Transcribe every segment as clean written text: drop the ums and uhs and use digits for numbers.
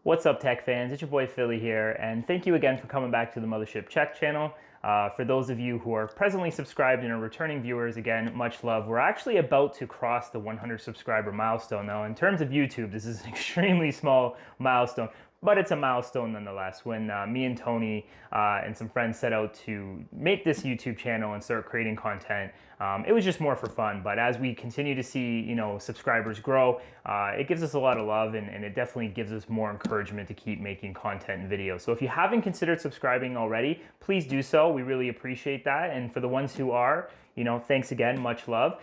What's up, tech fans? It's your boy Philly here, and thank you again for coming back to the Mothership Check channel. For those of you who are presently subscribed and are returning viewers, again, much love. We're actually about to cross the 100 subscriber milestone now. In terms of YouTube, this is an extremely small milestone, but it's a milestone nonetheless. When me and Tony and some friends set out to make this YouTube channel and start creating content, it was just more for fun. But as we continue to see, subscribers grow, it gives us a lot of love, and it definitely gives us more encouragement to keep making content and videos. So if you haven't considered subscribing already, please do so. We really appreciate that. And for the ones who are, thanks again, much love.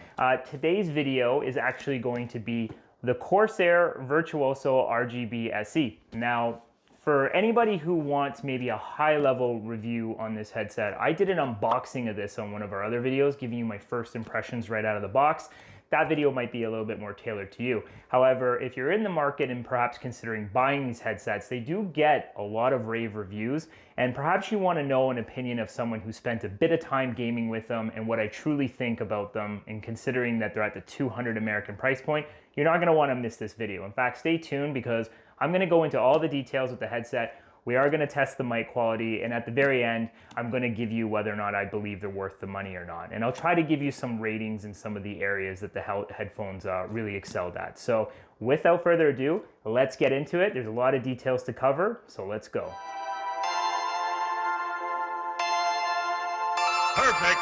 Today's video is actually going to be the Corsair Virtuoso RGB SE. Now, for anybody who wants maybe a high-level review on this headset, I did an unboxing of this on one of our other videos, giving you my first impressions right out of the box. That video might be a little bit more tailored to you. However, if you're in the market and perhaps considering buying these headsets, they do get a lot of rave reviews, and perhaps you want to know an opinion of someone who spent a bit of time gaming with them and what I truly think about them, and considering that they're at the 200 American price point, you're not going to want to miss this video. In fact, stay tuned because I'm going to go into all the details with the headset. We are going to test the mic quality, and at the very end, I'm going to give you whether or not I believe they're worth the money or not. And I'll try to give you some ratings in some of the areas that the headphones really excelled at. So without further ado, let's get into it. There's a lot of details to cover, so let's go. Perfect.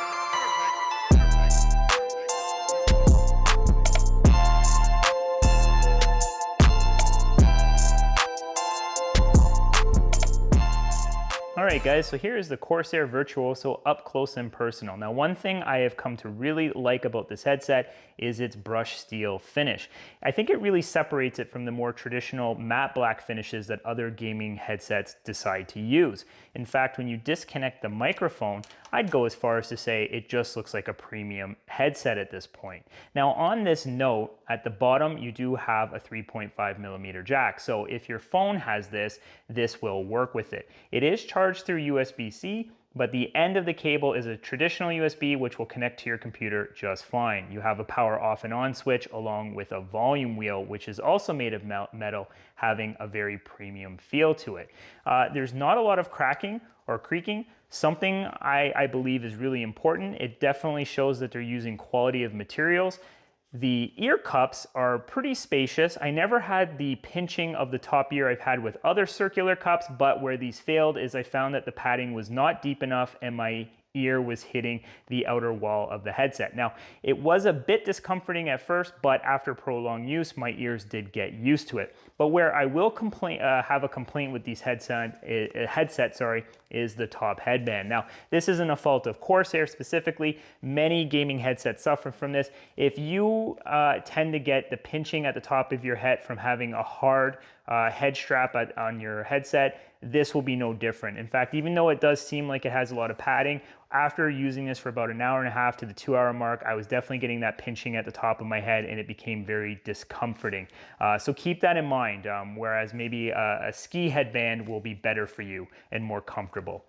Alright guys, so here is the Corsair Virtuoso up close and personal. Now, one thing I have come to really like about this headset is its brushed steel finish. I think it really separates it from the more traditional matte black finishes that other gaming headsets decide to use. In fact, when you disconnect the microphone, I'd go as far as to say it just looks like a premium headset at this point. Now, on this note, at the bottom, you do have a 3.5mm jack. So if your phone has this, this will work with it. It is charged through USB-C, but the end of the cable is a traditional USB, which will connect to your computer just fine. You have a power off and on switch along with a volume wheel, which is also made of metal, having a very premium feel to it. There's not a lot of cracking or creaking, something I believe is really important. It definitely shows that they're using quality of materials. The ear cups are pretty spacious. I never had the pinching of the top ear I've had with other circular cups, but where these failed is I found that the padding was not deep enough and my ear was hitting the outer wall of the headset. Now, it was a bit discomforting at first, but after prolonged use, my ears did get used to it. But where I will have a complaint with these headset, is the top headband. Now, this isn't a fault of Corsair specifically. Many gaming headsets suffer from this. If you tend to get the pinching at the top of your head from having a hard head strap on your headset, this will be no different. In fact, even though it does seem like it has a lot of padding, after using this for about an hour and a half to the 2-hour mark, I was definitely getting that pinching at the top of my head, and it became very discomforting. So keep that in mind, whereas maybe a ski headband will be better for you and more comfortable.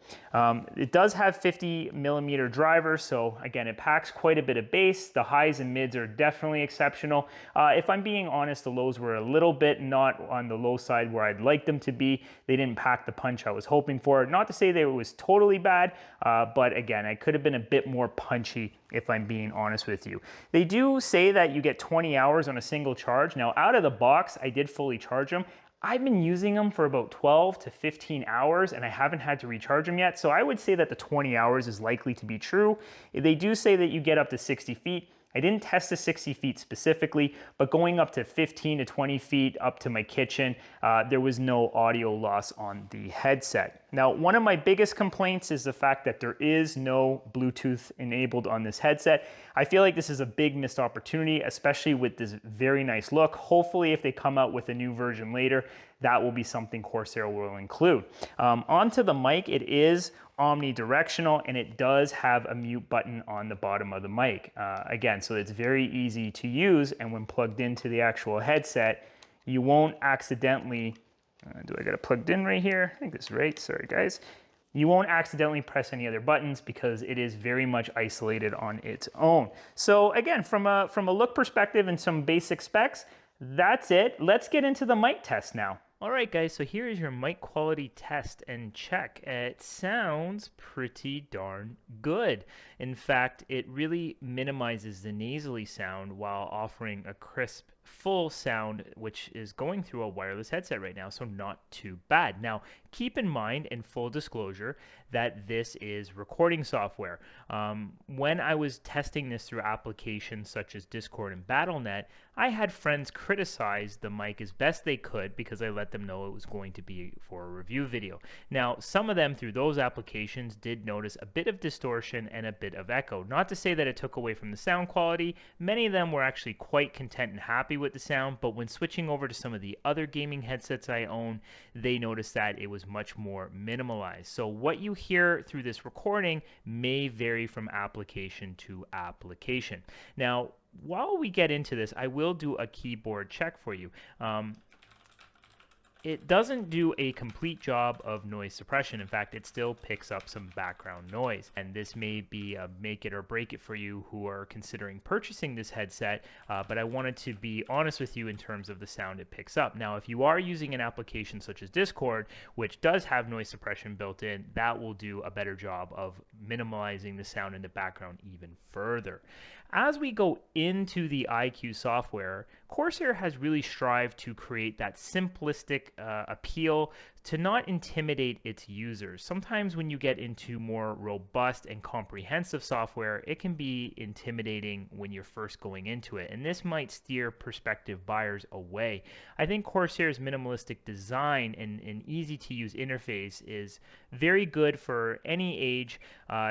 It does have 50mm drivers, so again, it packs quite a bit of bass. The highs and mids are definitely exceptional. If I'm being honest, the lows were a little bit not on the low side where I'd like them to be. They didn't pack the punch I was hoping for. Not to say that it was totally bad, but again, I could have been a bit more punchy if I'm being honest with you. They do say that you get 20 hours on a single charge. Now, out of the box, I did fully charge them. I've been using them for about 12 to 15 hours and I haven't had to recharge them yet. So I would say that the 20 hours is likely to be true. They do say that you get up to 60 feet. I didn't test the 60 feet specifically, but going up to 15 to 20 feet up to my kitchen, there was no audio loss on the headset. Now, one of my biggest complaints is the fact that there is no Bluetooth enabled on this headset. I feel like this is a big missed opportunity, especially with this very nice look. Hopefully, if they come out with a new version later, that will be something Corsair will include. Onto the mic, it is omnidirectional and it does have a mute button on the bottom of the mic. Again, so it's very easy to use, and when plugged into the actual headset, you won't accidentally, do I got it plugged in right here? I think this is right, sorry guys. You won't accidentally press any other buttons because it is very much isolated on its own. So again, from a look perspective and some basic specs, that's it. Let's get into the mic test now. All right, guys, so here is your mic quality test and check. It sounds pretty darn good. In fact, it really minimizes the nasally sound while offering a crisp, full sound, which is going through a wireless headset right now, so not too bad. Now, keep in mind, in full disclosure, that this is recording software. When I was testing this through applications such as Discord and Battle.net, I had friends criticize the mic as best they could because I let them know it was going to be for a review video. Now, some of them through those applications did notice a bit of distortion and a bit of echo. Not to say that it took away from the sound quality. Many of them were actually quite content and happy with the sound, but when switching over to some of the other gaming headsets I own, they noticed that it was much more minimalized. So what you hear through this recording may vary from application to application. Now, while we get into this, I will do a keyboard check for you. It doesn't do a complete job of noise suppression. In fact, it still picks up some background noise. And this may be a make it or break it for you who are considering purchasing this headset, but I wanted to be honest with you in terms of the sound it picks up. Now, if you are using an application such as Discord, which does have noise suppression built in, that will do a better job of minimalizing the sound in the background even further. As we go into the iCUE software, Corsair has really strived to create that simplistic appeal to not intimidate its users. Sometimes when you get into more robust and comprehensive software, it can be intimidating when you're first going into it, and this might steer prospective buyers away. I think Corsair's minimalistic design and easy-to-use interface is very good for any age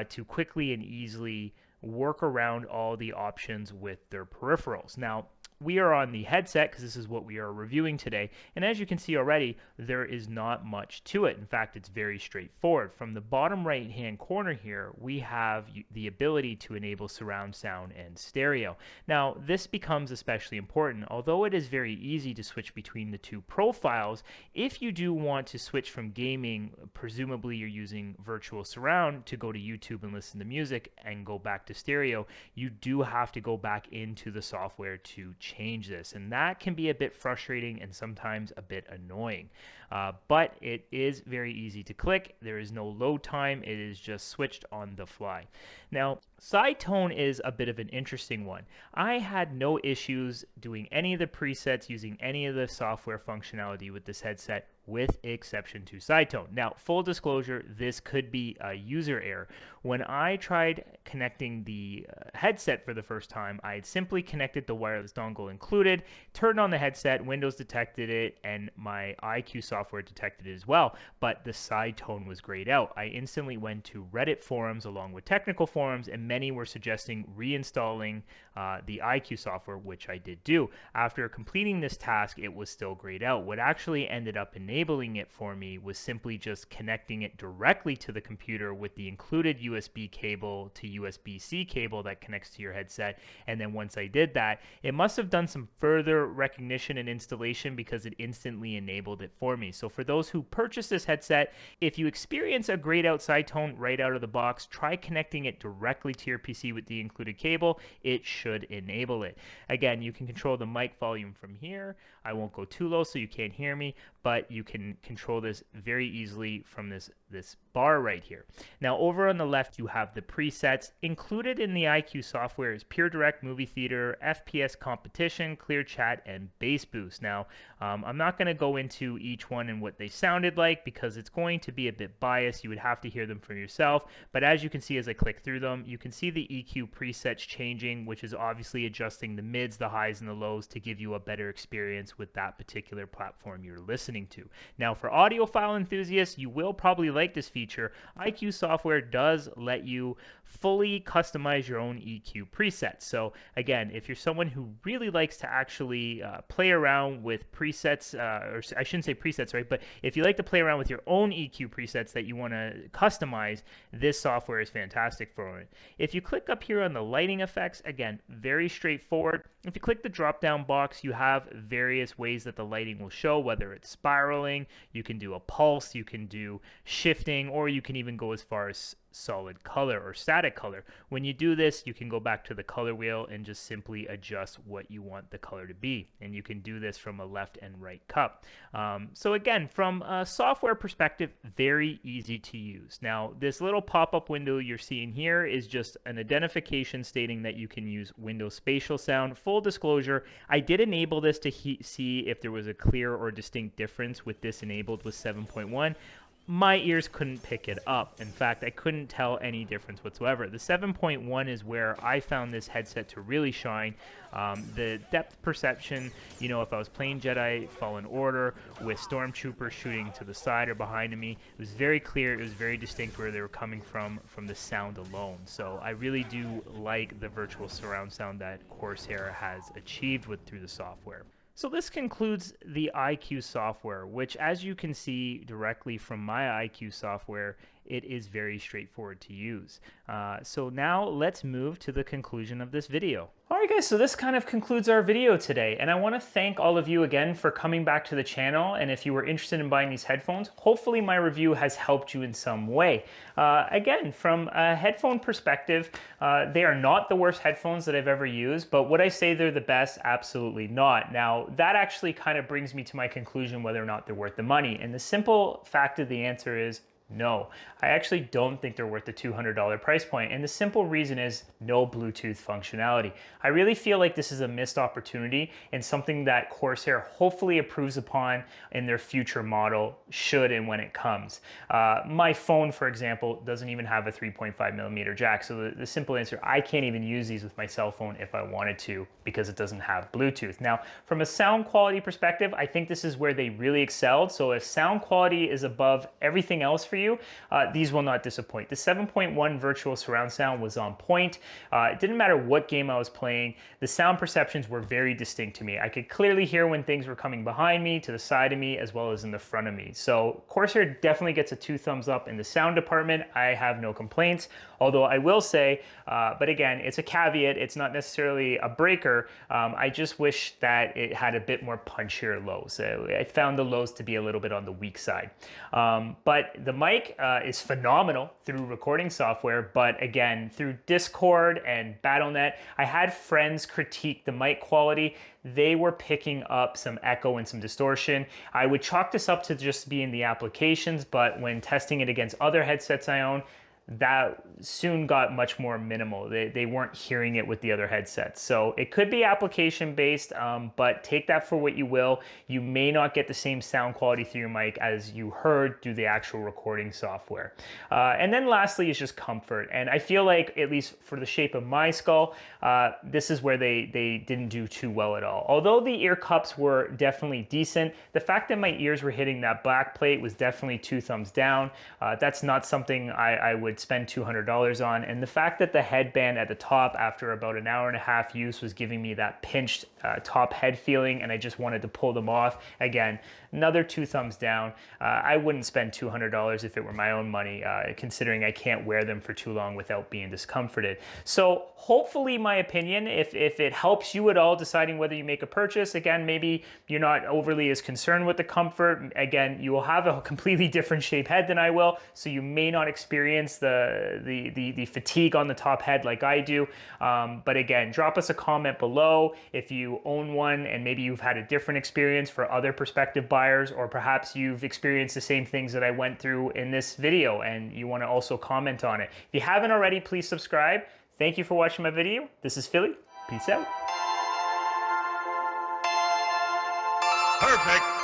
to quickly and easily work around all the options with their peripherals. Now, we are on the headset because this is what we are reviewing today, and as you can see already, there is not much to it. In fact, it's very straightforward. From the bottom right hand corner here, we have the ability to enable surround sound and stereo. Now, this becomes especially important. Although it is very easy to switch between the two profiles, if you do want to switch from gaming, presumably you're using virtual surround to go to YouTube and listen to music and go back to stereo, you do have to go back into the software to change this, and that can be a bit frustrating and sometimes a bit annoying, but it is very easy to click. There is no load time. It is just switched on the fly. Now, side tone is a bit of an interesting one. I had no issues doing any of the presets using any of the software functionality with this headset, with exception to side tone. Now, full disclosure, this could be a user error. When I tried connecting the headset for the first time, I had simply connected the wireless dongle included, turned on the headset, Windows detected it, and my iCUE software detected it as well, but the side tone was grayed out. I instantly went to Reddit forums along with technical forums, and many were suggesting reinstalling the iCUE software, which I did do. After completing this task, it was still grayed out. What actually ended up enabling it for me was simply just connecting it directly to the computer with the included USB cable to USB-C cable that connects to your headset. And then once I did that, it must have done some further recognition and installation because it instantly enabled it for me. So for those who purchase this headset, if you experience a grayed out side tone right out of the box, try connecting it directly to your PC with the included cable. It should enable it. Again, you can control the mic volume from here. I won't go too low so you can't hear me, but you can control this very easily from this bar right here. Now, over on the left, you have the presets. Included in the iCUE software is Pure Direct Movie Theater, FPS Competition, Clear Chat, and Bass Boost. Now, I'm not going to go into each one and what they sounded like because it's going to be a bit biased. You would have to hear them for yourself, but as you can see as I click through them, you can see the EQ presets changing, which is obviously adjusting the mids, the highs, and the lows to give you a better experience with that particular platform you're listening to. Now, for audiophile enthusiasts, you will probably like this feature. iCUE software does let you fully customize your own EQ presets. So again, if you're someone who really likes to actually play around with presets, or I shouldn't say presets, right? But if you like to play around with your own EQ presets that you want to customize, this software is fantastic for it. If you click up here on the lighting effects, again, very straightforward. If you click the drop down box, you have various ways that the lighting will show, whether it's spiraling, you can do a pulse, you can do shifting, or you can even go as far as solid color or static color. When you do this, you can go back to the color wheel and just simply adjust what you want the color to be. And you can do this from a left and right cup. So again, from a software perspective, very easy to use. Now, this little pop-up window you're seeing here is just an identification stating that you can use Windows Spatial Sound. Full disclosure, I did enable this to see if there was a clear or distinct difference with this enabled with 7.1. My ears couldn't pick it up. In fact, I couldn't tell any difference whatsoever. The 7.1 is where I found this headset to really shine. The depth perception, you know, if I was playing Jedi Fallen Order with stormtroopers shooting to the side or behind me, it was very clear, it was very distinct where they were coming from the sound alone. So I really do like the virtual surround sound that Corsair has achieved through the software. So this concludes the iCUE software, which, as you can see directly from my iCUE software, it is very straightforward to use. So now let's move to the conclusion of this video. All right, guys, so this kind of concludes our video today, and I want to thank all of you again for coming back to the channel. And if you were interested in buying these headphones, hopefully my review has helped you in some way. Again, from a headphone perspective, they are not the worst headphones that I've ever used, but would I say they're the best? Absolutely not. Now, that actually kind of brings me to my conclusion whether or not they're worth the money. And the simple fact of the answer is no. I actually don't think they're worth the $200 price point, and the simple reason is no Bluetooth functionality. I really feel like this is a missed opportunity and something that Corsair hopefully approves upon in their future model, should and when it comes. My phone, for example, doesn't even have a 3.5mm jack, so the simple answer, I can't even use these with my cell phone if I wanted to because it doesn't have Bluetooth. Now, from a sound quality perspective, I think this is where they really excelled, so if sound quality is above everything else for you, these will not disappoint. The 7.1 virtual surround sound was on point. It didn't matter what game I was playing. The sound perceptions were very distinct to me. I could clearly hear when things were coming behind me, to the side of me, as well as in the front of me. So Corsair definitely gets a 2 thumbs up in the sound department. I have no complaints, although I will say, but again, it's a caveat. It's not necessarily a breaker. I just wish that it had a bit more punchier lows. So I found the lows to be a little bit on the weak side. But the mic is phenomenal through recording software, but again, through Discord and Battle.net, I had friends critique the mic quality. They were picking up some echo and some distortion. I would chalk this up to just being the applications, but when testing it against other headsets I own, that soon got much more minimal. They weren't hearing it with the other headsets. So it could be application based, but take that for what you will. You may not get the same sound quality through your mic as you heard through the actual recording software. And then lastly is just comfort. And I feel like, at least for the shape of my skull, this is where they didn't do too well at all. Although the ear cups were definitely decent, the fact that my ears were hitting that back plate was definitely 2 thumbs down. That's not something I would spend $200 on, and the fact that the headband at the top after about an hour and a half use was giving me that pinched top head feeling, and I just wanted to pull them off. Again, another 2 thumbs down. I wouldn't spend $200 if it were my own money, considering I can't wear them for too long without being discomforted. So hopefully, my opinion, if it helps you at all deciding whether you make a purchase, again, maybe you're not overly as concerned with the comfort. Again, you will have a completely different shape head than I will, so you may not experience the fatigue on the top head like I do. But again, drop us a comment below if you own one and maybe you've had a different experience for other prospective buyers, or perhaps you've experienced the same things that I went through in this video and you want to also comment on it. If you haven't already, please subscribe. Thank you for watching my video. This is Philly. Peace out. Perfect.